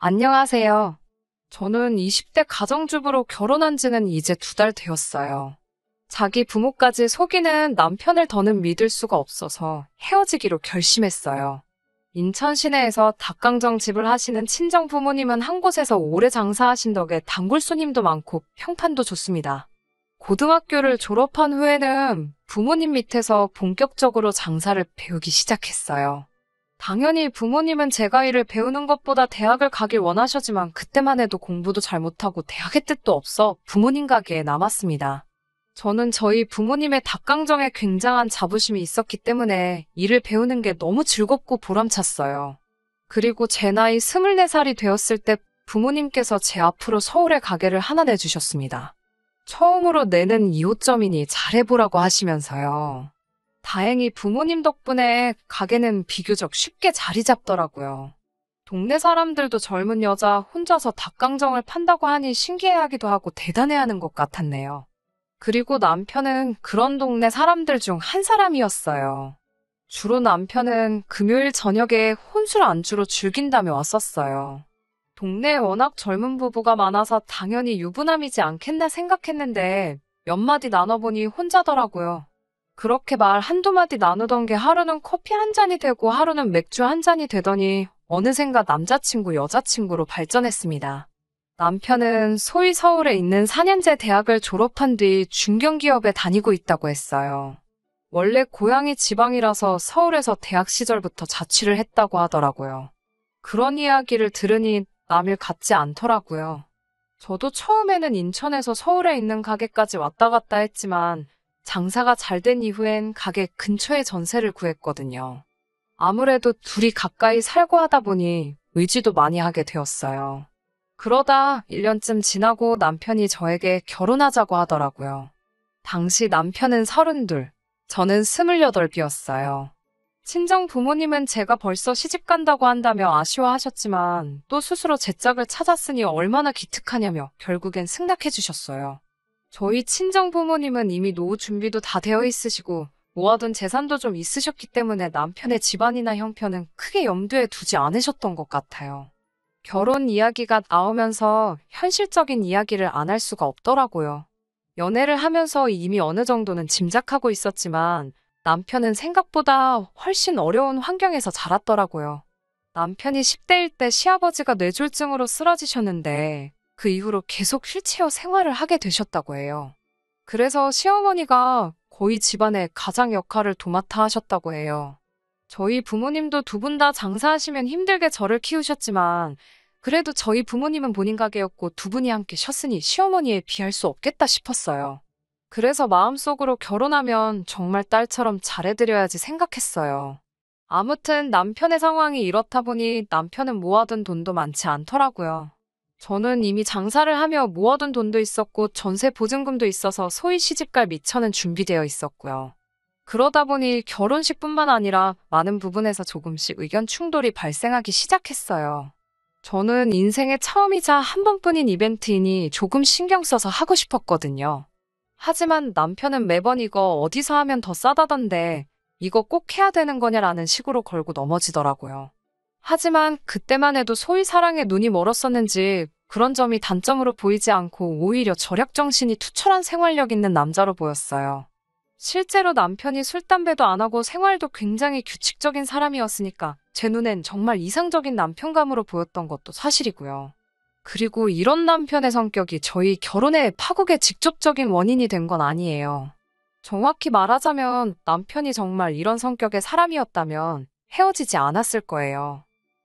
안녕하세요. 저는 20대 가정주부로 결혼한 지는 이제 2달 되었어요. 자기 부모까지 속이는 남편을 더는 믿을 수가 없어서 헤어지기로 결심했어요. 인천 시내에서 닭강정 집을 하시는 친정 부모님은 한 곳에서 오래 장사하신 덕에 단골 손님도 많고 평판도 좋습니다. 고등학교를 졸업한 후에는 부모님 밑에서 본격적으로 장사를 배우기 시작했어요. 당연히 부모님은 제가 일을 배우는 것보다 대학을 가길 원하셨지만 그때만 해도 공부도 잘 못하고 대학의 뜻도 없어 부모님 가게에 남았습니다. 저는 저희 부모님의 닭강정에 굉장한 자부심이 있었기 때문에 일을 배우는 게 너무 즐겁고 보람찼어요. 그리고 제 나이 24살이 되었을 때 부모님께서 제 앞으로 서울에 가게를 하나 내주셨습니다. 처음으로 내는 2호점이니 잘해보라고 하시면서요. 다행히 부모님 덕분에 가게는 비교적 쉽게 자리 잡더라고요. 동네 사람들도 젊은 여자 혼자서 닭강정을 판다고 하니 신기해하기도 하고 대단해하는 것 같았네요. 그리고 남편은 그런 동네 사람들 중 한 사람이었어요. 주로 남편은 금요일 저녁에 혼술 안주로 즐긴다며 왔었어요. 동네에 워낙 젊은 부부가 많아서 당연히 유부남이지 않겠나 생각했는데 몇 마디 나눠보니 혼자더라고요. 그렇게 말 한두 마디 나누던 게 하루는 커피 한 잔이 되고 하루는 맥주 한 잔이 되더니 어느샌가 남자친구, 여자친구로 발전했습니다. 남편은 소위 서울에 있는 4년제 대학을 졸업한 뒤 중견기업에 다니고 있다고 했어요. 원래 고향이 지방이라서 서울에서 대학 시절부터 자취를 했다고 하더라고요. 그런 이야기를 들으니 남일 같지 않더라고요. 저도 처음에는 인천에서 서울에 있는 가게까지 왔다 갔다 했지만 장사가 잘 된 이후엔 가게 근처에 전세를 구했거든요. 아무래도 둘이 가까이 살고 하다 보니 의지도 많이 하게 되었어요. 그러다 1년쯤 지나고 남편이 저에게 결혼하자고 하더라고요. 당시 남편은 32, 저는 28이었어요. 친정 부모님은 제가 벌써 시집 간다고 한다며 아쉬워하셨지만 또 스스로 제 짝을 찾았으니 얼마나 기특하냐며 결국엔 승낙해 주셨어요. 저희 친정 부모님은 이미 노후 준비도 다 되어 있으시고 모아둔 재산도 좀 있으셨기 때문에 남편의 집안이나 형편은 크게 염두에 두지 않으셨던 것 같아요. 결혼 이야기가 나오면서 현실적인 이야기를 안 할 수가 없더라고요. 연애를 하면서 이미 어느 정도는 짐작하고 있었지만 남편은 생각보다 훨씬 어려운 환경에서 자랐더라고요. 남편이 10대일 때 시아버지가 뇌졸중으로 쓰러지셨는데 그 이후로 계속 휠체어 생활을 하게 되셨다고 해요. 그래서 시어머니가 거의 집안의 가장 역할을 도맡아 하셨다고 해요. 저희 부모님도 두 분 다 장사하시면 힘들게 저를 키우셨지만 그래도 저희 부모님은 본인 가게였고 두 분이 함께 쉬었으니 시어머니에 비할 수 없겠다 싶었어요. 그래서 마음속으로 결혼하면 정말 딸처럼 잘해드려야지 생각했어요. 아무튼 남편의 상황이 이렇다 보니 남편은 모아둔 돈도 많지 않더라고요. 저는 이미 장사를 하며 모아둔 돈도 있었고 전세 보증금도 있어서 소위 시집갈 미처는 준비되어 있었고요. 그러다 보니 결혼식뿐만 아니라 많은 부분에서 조금씩 의견 충돌이 발생하기 시작했어요. 저는 인생의 처음이자 한 번뿐인 이벤트이니 조금 신경 써서 하고 싶었거든요. 하지만 남편은 매번 이거 어디서 하면 더 싸다던데 이거 꼭 해야 되는 거냐라는 식으로 걸고 넘어지더라고요. 하지만 그때만 해도 소위 사랑에 눈이 멀었었는지 그런 점이 단점으로 보이지 않고 오히려 절약정신이 투철한 생활력 있는 남자로 보였어요. 실제로 남편이 술, 담배도 안 하고 생활도 굉장히 규칙적인 사람이었으니까 제 눈엔 정말 이상적인 남편감으로 보였던 것도 사실이고요. 그리고 이런 남편의 성격이 저희 결혼의 파국의 직접적인 원인이 된 건 아니에요. 정확히 말하자면 남편이 정말 이런 성격의 사람이었다면 헤어지지 않았을 거예요.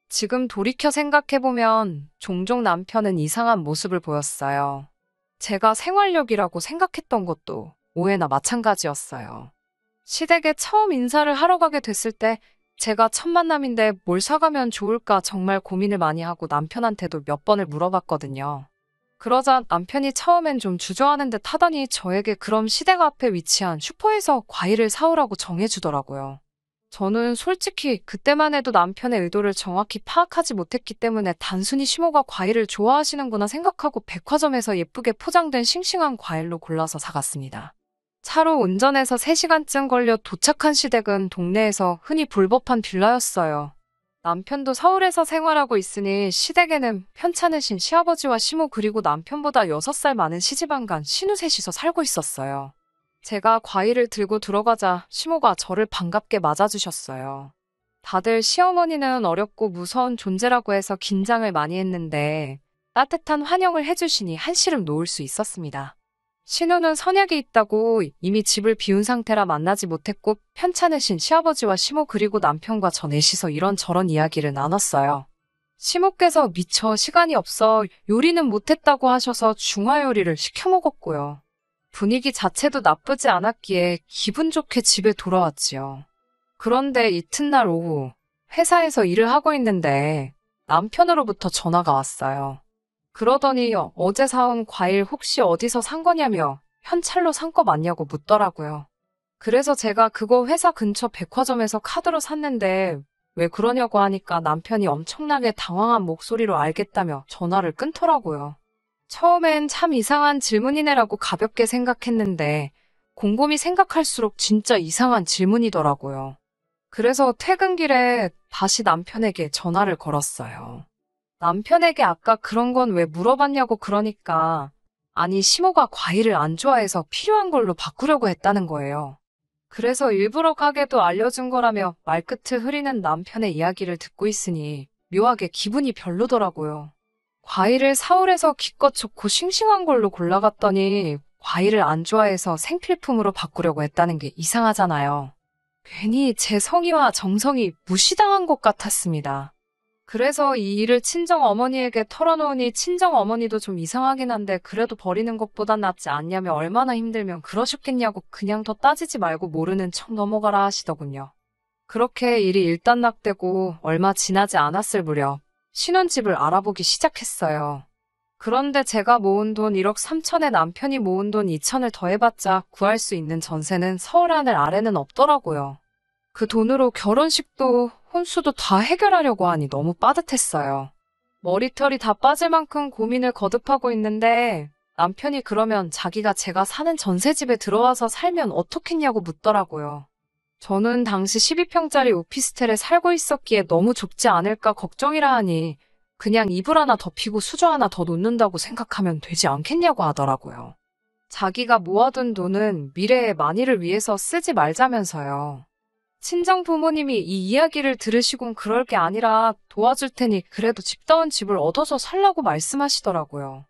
지금 돌이켜 생각해보면 종종 남편은 이상한 모습을 보였어요. 제가 생활력이라고 생각했던 것도 오해나 마찬가지였어요. 시댁에 처음 인사를 하러 가게 됐을 때 제가 첫 만남인데 뭘 사가면 좋을까 정말 고민을 많이 하고 남편한테도 몇 번을 물어봤거든요. 그러자 남편이 처음엔 좀 주저하는 듯 하더니 저에게 그럼 시댁 앞에 위치한 슈퍼에서 과일을 사오라고 정해주더라고요. 저는 솔직히 그때만 해도 남편의 의도를 정확히 파악하지 못했기 때문에 단순히 시모가 과일을 좋아하시는구나 생각하고 백화점에서 예쁘게 포장된 싱싱한 과일로 골라서 사갔습니다. 차로 운전해서 3시간쯤 걸려 도착한 시댁은 동네에서 흔히 불법한 빌라였어요. 남편도 서울에서 생활하고 있으니 시댁에는 편찮으신 시아버지와 시모 그리고 남편보다 6살 많은 시집안간 시누 셋이서 살고 있었어요. 제가 과일을 들고 들어가자 시모가 저를 반갑게 맞아주셨어요. 다들 시어머니는 어렵고 무서운 존재라고 해서 긴장을 많이 했는데 따뜻한 환영을 해주시니 한시름 놓을 수 있었습니다. 신우는 선약이 있다고 이미 집을 비운 상태라 만나지 못했고 편찮으신 시아버지와 시모 그리고 남편과 저 넷이서 이런저런 이야기를 나눴어요. 시모께서 미처 시간이 없어 요리는 못했다고 하셔서 중화요리를 시켜 먹었고요. 분위기 자체도 나쁘지 않았기에 기분 좋게 집에 돌아왔지요. 그런데 이튿날 오후 회사에서 일을 하고 있는데 남편으로부터 전화가 왔어요. 그러더니 어제 사온 과일 혹시 어디서 산 거냐며 현찰로 산 거 맞냐고 묻더라고요. 그래서 제가 그거 회사 근처 백화점에서 카드로 샀는데 왜 그러냐고 하니까 남편이 엄청나게 당황한 목소리로 알겠다며 전화를 끊더라고요. 처음엔 참 이상한 질문이네라고 가볍게 생각했는데 곰곰이 생각할수록 진짜 이상한 질문이더라고요. 그래서 퇴근길에 다시 남편에게 전화를 걸었어요. 남편에게 아까 그런 건 왜 물어봤냐고 그러니까 아니 시모가 과일을 안 좋아해서 필요한 걸로 바꾸려고 했다는 거예요. 그래서 일부러 가게도 알려준 거라며 말끝을 흐리는 남편의 이야기를 듣고 있으니 묘하게 기분이 별로더라고요. 과일을 사올에서 기껏 좋고 싱싱한 걸로 골라갔더니 과일을 안 좋아해서 생필품으로 바꾸려고 했다는 게 이상하잖아요. 괜히 제 성의와 정성이 무시당한 것 같았습니다. 그래서 이 일을 친정어머니에게 털어놓으니 친정어머니도 좀 이상하긴 한데 그래도 버리는 것보단 낫지 않냐며 얼마나 힘들면 그러셨겠냐고 그냥 더 따지지 말고 모르는 척 넘어가라 하시더군요. 그렇게 일이 일단락되고 얼마 지나지 않았을 무렵 신혼집을 알아보기 시작했어요. 그런데 제가 모은 돈 1억 3천에 남편이 모은 돈 2천을 더해봤자 구할 수 있는 전세는 서울 하늘 아래는 없더라고요. 그 돈으로 결혼식도 혼수도 다 해결하려고 하니 너무 빠듯했어요. 머리털이 다 빠질 만큼 고민을 거듭하고 있는데 남편이 그러면 자기가 제가 사는 전세집에 들어와서 살면 어떻겠냐고 묻더라고요. 저는 당시 12평짜리 오피스텔에 살고 있었기에 너무 좁지 않을까 걱정이라 하니 그냥 이불 하나 덮이고 수저 하나 더 놓는다고 생각하면 되지 않겠냐고 하더라고요. 자기가 모아둔 돈은 미래의 만일을 위해서 쓰지 말자면서요. 친정 부모님이 이 이야기를 들으시곤 그럴 게 아니라 도와줄 테니 그래도 집다운 집을 얻어서 살라고 말씀하시더라고요.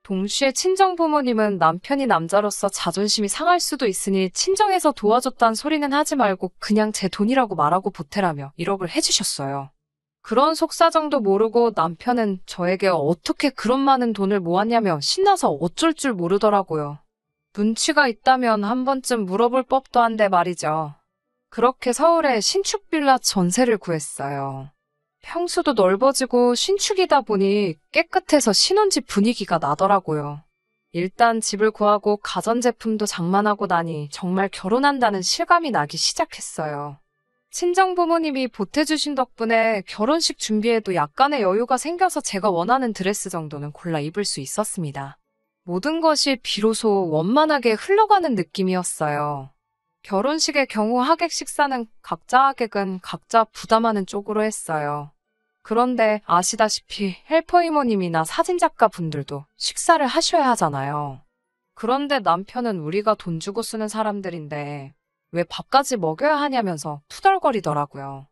동시에 친정 부모님은 남편이 남자로서 자존심이 상할 수도 있으니 친정에서 도와줬단 소리는 하지 말고 그냥 제 돈이라고 말하고 보태라며 1억을 해주셨어요. 그런 속사정도 모르고 남편은 저에게 어떻게 그런 많은 돈을 모았냐며 신나서 어쩔 줄 모르더라고요. 눈치가 있다면 한 번쯤 물어볼 법도 한데 말이죠. 그렇게 서울에 신축 빌라 전세를 구했어요. 평수도 넓어지고 신축이다 보니 깨끗해서 신혼집 분위기가 나더라고요. 일단 집을 구하고 가전제품도 장만하고 나니 정말 결혼한다는 실감이 나기 시작했어요. 친정 부모님이 보태주신 덕분에 결혼식 준비에도 약간의 여유가 생겨서 제가 원하는 드레스 정도는 골라 입을 수 있었습니다. 모든 것이 비로소 원만하게 흘러가는 느낌이었어요. 결혼식의 경우 하객 식사는 각자 하객은 각자 부담하는 쪽으로 했어요. 그런데 아시다시피 헬퍼 이모님이나 사진작가 분들도 식사를 하셔야 하잖아요. 그런데 남편은 우리가 돈 주고 쓰는 사람들인데 왜 밥까지 먹여야 하냐면서 투덜거리더라고요.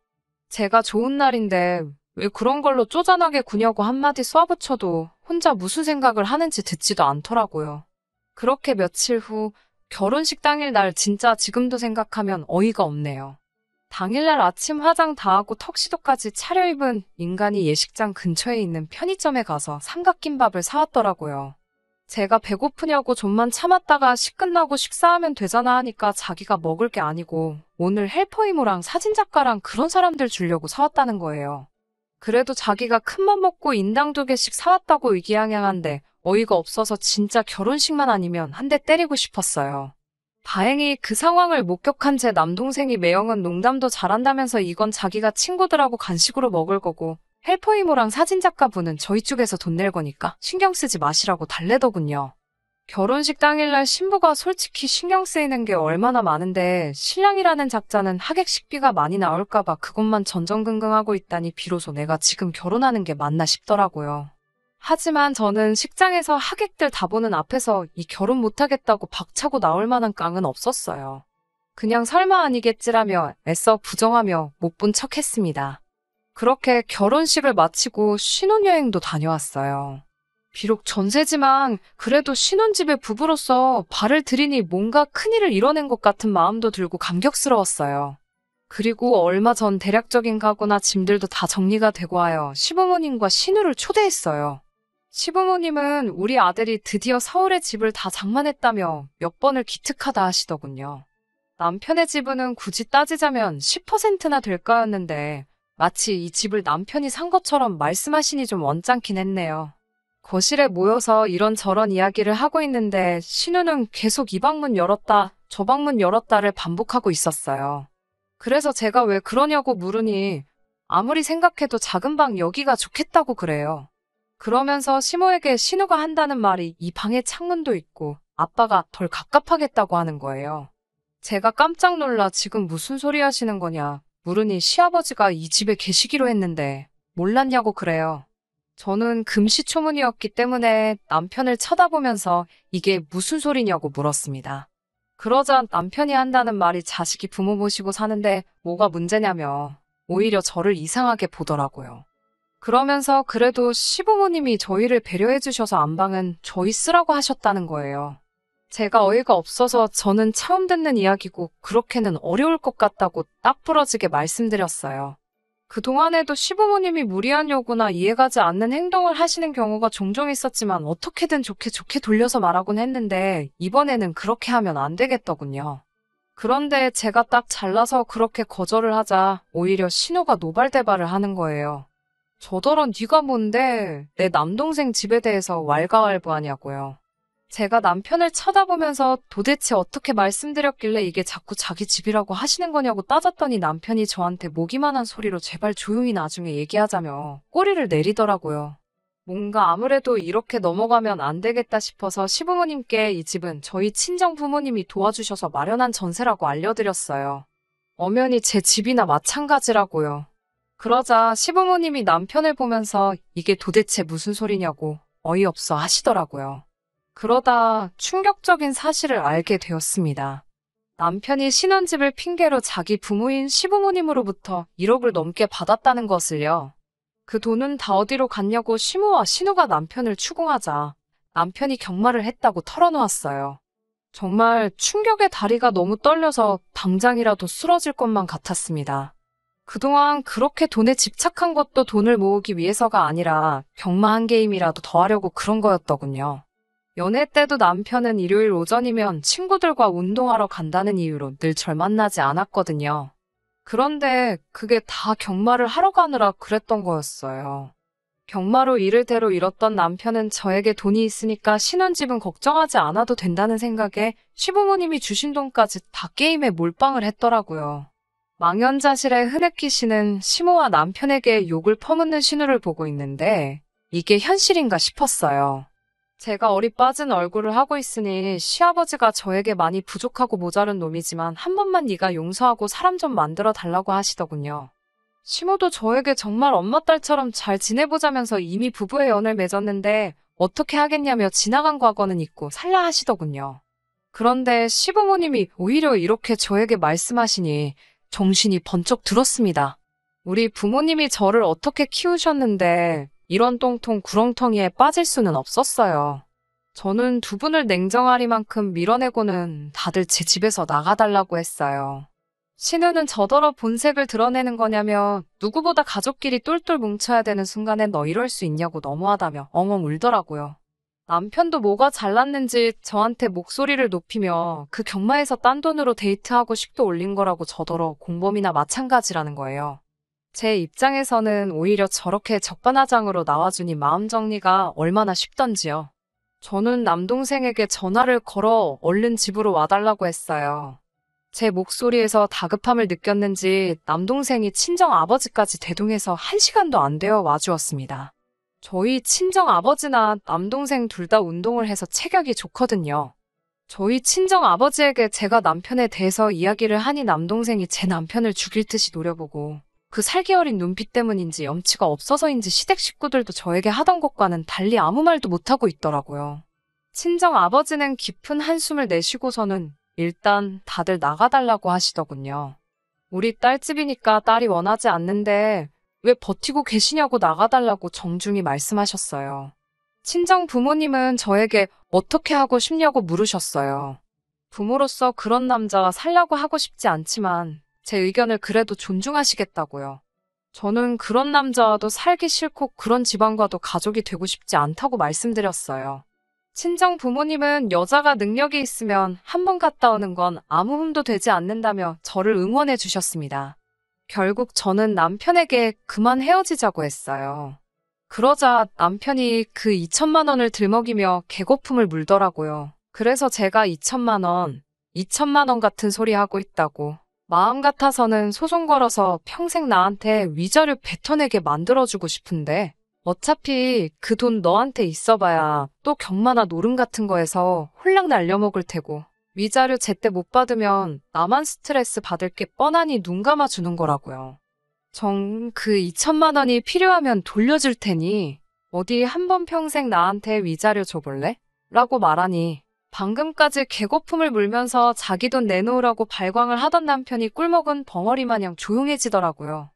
제가 좋은 날인데 왜 그런 걸로 쪼잔하게 구냐고 한마디 쏴붙여도 혼자 무슨 생각을 하는지 듣지도 않더라고요. 그렇게 며칠 후 결혼식 당일 날 진짜 지금도 생각하면 어이가 없네요. 당일날 아침 화장 다 하고 턱시도까지 차려입은 인간이 예식장 근처에 있는 편의점에 가서 삼각김밥을 사왔더라고요. 제가 배고프냐고 좀만 참았다가 식 끝나고 식사하면 되잖아 하니까 자기가 먹을 게 아니고 오늘 헬퍼 이모랑 사진작가랑 그런 사람들 주려고 사왔다는 거예요. 그래도 자기가 큰맘 먹고 인당 2개씩 사왔다고 의기양양한데 어이가 없어서 진짜 결혼식만 아니면 한 대 때리고 싶었어요. 다행히 그 상황을 목격한 제 남동생이 매형은 농담도 잘한다면서 이건 자기가 친구들하고 간식으로 먹을 거고 헬퍼 이모랑 사진작가분은 저희 쪽에서 돈 낼 거니까 신경 쓰지 마시라고 달래더군요. 결혼식 당일날 신부가 솔직히 신경 쓰이는 게 얼마나 많은데 신랑이라는 작자는 하객 식비가 많이 나올까봐 그것만 전전긍긍하고 있다니 비로소 내가 지금 결혼하는 게 맞나 싶더라고요. 하지만 저는 식장에서 하객들 다 보는 앞에서 이 결혼 못하겠다고 박차고 나올 만한 깡은 없었어요. 그냥 설마 아니겠지라며 애써 부정하며 못 본 척 했습니다. 그렇게 결혼식을 마치고 신혼여행도 다녀왔어요. 비록 전세지만 그래도 신혼집에 부부로서 발을 들이니 뭔가 큰일을 이뤄낸 것 같은 마음도 들고 감격스러웠어요. 그리고 얼마 전 대략적인 가구나 짐들도 다 정리가 되고 하여 시부모님과 신우를 초대했어요. 시부모님은 우리 아들이 드디어 서울에 집을 다 장만했다며 몇 번을 기특하다 하시더군요. 남편의 지분은 굳이 따지자면 10%나 될까였는데 마치 이 집을 남편이 산 것처럼 말씀하시니 좀 언짢긴 했네요. 거실에 모여서 이런저런 이야기를 하고 있는데 신우는 계속 이 방문 열었다, 저 방문 열었다를 반복하고 있었어요. 그래서 제가 왜 그러냐고 물으니 아무리 생각해도 작은 방 여기가 좋겠다고 그래요. 그러면서 시모에게 신우가 한다는 말이 이 방에 창문도 있고 아빠가 덜 갑갑하겠다고 하는 거예요. 제가 깜짝 놀라 지금 무슨 소리 하시는 거냐 물으니 시아버지가 이 집에 계시기로 했는데 몰랐냐고 그래요. 저는 금시초문이었기 때문에 남편을 쳐다보면서 이게 무슨 소리냐고 물었습니다. 그러자 남편이 한다는 말이 자식이 부모 모시고 사는데 뭐가 문제냐며 오히려 저를 이상하게 보더라고요. 그러면서 그래도 시부모님이 저희를 배려해 주셔서 안방은 저희 쓰라고 하셨다는 거예요. 제가 어이가 없어서 저는 처음 듣는 이야기고 그렇게는 어려울 것 같다고 딱 부러지게 말씀드렸어요. 그동안에도 시부모님이 무리한 요구나 이해가지 않는 행동을 하시는 경우가 종종 있었지만 어떻게든 좋게 돌려서 말하곤 했는데 이번에는 그렇게 하면 안 되겠더군요. 그런데 제가 딱 잘나서 그렇게 거절을 하자 오히려 신우가 노발대발을 하는 거예요. 저더러 네가 뭔데 내 남동생 집에 대해서 왈가왈부하냐고요. 제가 남편을 쳐다보면서 도대체 어떻게 말씀드렸길래 이게 자꾸 자기 집이라고 하시는 거냐고 따졌더니 남편이 저한테 목이만한 소리로 제발 조용히 나중에 얘기하자며 꼬리를 내리더라고요. 뭔가 아무래도 이렇게 넘어가면 안 되겠다 싶어서 시부모님께 이 집은 저희 친정 부모님이 도와주셔서 마련한 전세라고 알려드렸어요. 엄연히 제 집이나 마찬가지라고요. 그러자 시부모님이 남편을 보면서 이게 도대체 무슨 소리냐고 어이없어 하시더라고요. 그러다 충격적인 사실을 알게 되었습니다. 남편이 신혼집을 핑계로 자기 부모인 시부모님으로부터 1억을 넘게 받았다는 것을요. 그 돈은 다 어디로 갔냐고 시모와 신우가 남편을 추궁하자 남편이 경마를 했다고 털어놓았어요. 정말 충격의 다리가 너무 떨려서 당장이라도 쓰러질 것만 같았습니다. 그동안 그렇게 돈에 집착한 것도 돈을 모으기 위해서가 아니라 경마 한 게임이라도 더 하려고 그런 거였더군요. 연애 때도 남편은 일요일 오전이면 친구들과 운동하러 간다는 이유로 늘 절 만나지 않았거든요. 그런데 그게 다 경마를 하러 가느라 그랬던 거였어요. 경마로 일을 대로 잃었던 남편은 저에게 돈이 있으니까 신혼집은 걱정하지 않아도 된다는 생각에 시부모님이 주신 돈까지 다 게임에 몰빵을 했더라고요. 망연자실의 흐느끼 씨는 시모와 남편에게 욕을 퍼붓는 신우를 보고 있는데 이게 현실인가 싶었어요. 제가 어리 빠진 얼굴을 하고 있으니 시아버지가 저에게 많이 부족하고 모자른 놈이지만 한 번만 네가 용서하고 사람 좀 만들어 달라고 하시더군요. 시모도 저에게 정말 엄마 딸처럼 잘 지내보자면서 이미 부부의 연을 맺었는데 어떻게 하겠냐며 지나간 과거는 잊고 살라 하시더군요. 그런데 시부모님이 오히려 이렇게 저에게 말씀하시니 정신이 번쩍 들었습니다. 우리 부모님이 저를 어떻게 키우셨는데 이런 똥통 구렁텅이에 빠질 수는 없었어요. 저는 두 분을 냉정하리만큼 밀어내고는 다들 제 집에서 나가달라고 했어요. 신우는 저더러 본색을 드러내는 거냐며 누구보다 가족끼리 똘똘 뭉쳐야 되는 순간에 너 이럴 수 있냐고 너무하다며 엉엉 울더라고요. 남편도 뭐가 잘났는지 저한테 목소리를 높이며 그 경마에서 딴 돈으로 데이트하고 식도 올린 거라고 저더러 공범이나 마찬가지라는 거예요. 제 입장에서는 오히려 저렇게 적반하장으로 나와주니 마음 정리가 얼마나 쉽던지요. 저는 남동생에게 전화를 걸어 얼른 집으로 와달라고 했어요. 제 목소리에서 다급함을 느꼈는지 남동생이 친정 아버지까지 대동해서 1시간도 안 되어 와주었습니다. 저희 친정 아버지나 남동생 둘 다 운동을 해서 체격이 좋거든요. 저희 친정 아버지에게 제가 남편에 대해서 이야기를 하니 남동생이 제 남편을 죽일 듯이 노려보고 그 살기 어린 눈빛 때문인지 염치가 없어서인지 시댁 식구들도 저에게 하던 것과는 달리 아무 말도 못하고 있더라고요. 친정 아버지는 깊은 한숨을 내쉬고서는 일단 다들 나가달라고 하시더군요. 우리 딸집이니까 딸이 원하지 않는데 왜 버티고 계시냐고 나가달라고 정중히 말씀하셨어요. 친정 부모님은 저에게 어떻게 하고 싶냐고 물으셨어요. 부모로서 그런 남자와 살려고 하고 싶지 않지만 제 의견을 그래도 존중하시겠다고요. 저는 그런 남자와도 살기 싫고 그런 집안과도 가족이 되고 싶지 않다고 말씀드렸어요. 친정 부모님은 여자가 능력이 있으면 한 번 갔다 오는 건 아무 흠도 되지 않는다며 저를 응원해 주셨습니다. 결국 저는 남편에게 그만 헤어지자고 했어요. 그러자 남편이 그 2천만 원을 들먹이며 개거품을 물더라고요. 그래서 제가 2천만 원 같은 소리 하고 있다고. 마음 같아서는 소송 걸어서 평생 나한테 위자료 뱉어내게 만들어주고 싶은데 어차피 그 돈 너한테 있어봐야 또 경마나 노름 같은 거에서 홀랑 날려먹을 테고 위자료 제때 못 받으면 나만 스트레스 받을 게 뻔하니 눈 감아주는 거라고요. 정 그 2천만 원이 필요하면 돌려줄 테니 어디 한 번 평생 나한테 위자료 줘볼래? 라고 말하니 방금까지 개거품을 물면서 자기 돈 내놓으라고 발광을 하던 남편이 꿀먹은 벙어리 마냥 조용해지더라고요.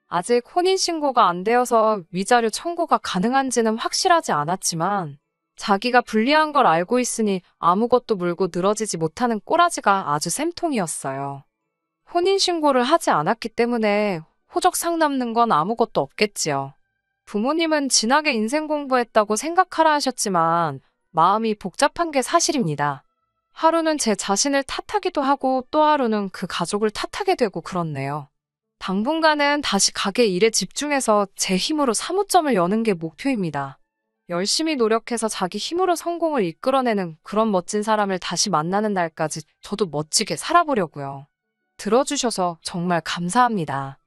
아직 혼인신고가 안 되어서 위자료 청구가 가능한지는 확실하지 않았지만 자기가 불리한 걸 알고 있으니 아무것도 물고 늘어지지 못하는 꼬라지가 아주 쌤통이었어요. 혼인신고를 하지 않았기 때문에 호적상 남는 건 아무것도 없겠지요. 부모님은 진하게 인생 공부했다고 생각하라 하셨지만 마음이 복잡한 게 사실입니다. 하루는 제 자신을 탓하기도 하고 또 하루는 그 가족을 탓하게 되고 그렇네요. 당분간은 다시 가게 일에 집중해서 제 힘으로 사무점을 여는 게 목표입니다. 열심히 노력해서 자기 힘으로 성공을 이끌어내는 그런 멋진 사람을 다시 만나는 날까지 저도 멋지게 살아보려고요. 들어주셔서 정말 감사합니다.